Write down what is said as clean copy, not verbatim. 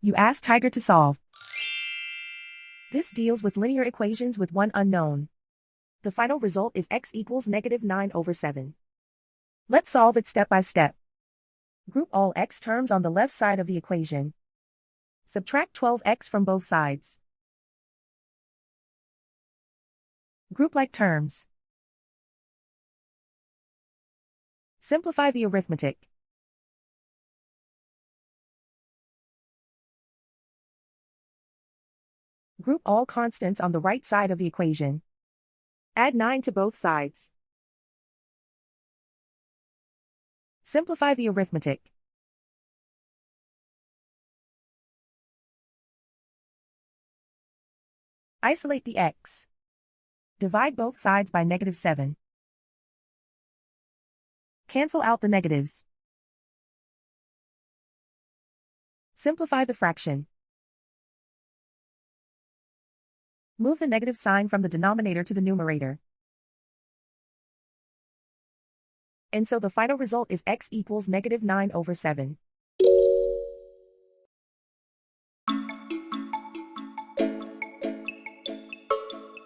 You ask Tiger to solve. This deals with linear equations with one unknown. The final result is x equals -9/7. Let's solve it step by step. Group all x terms on the left side of the equation. Subtract 12x from both sides. Group like terms. Simplify the arithmetic. Group all constants on the right side of the equation. Add 9 to both sides. Simplify the arithmetic. Isolate the x. Divide both sides by -7. Cancel out the negatives. Simplify the fraction. Move the negative sign from the denominator to the numerator. And so the final result is x equals -9/7.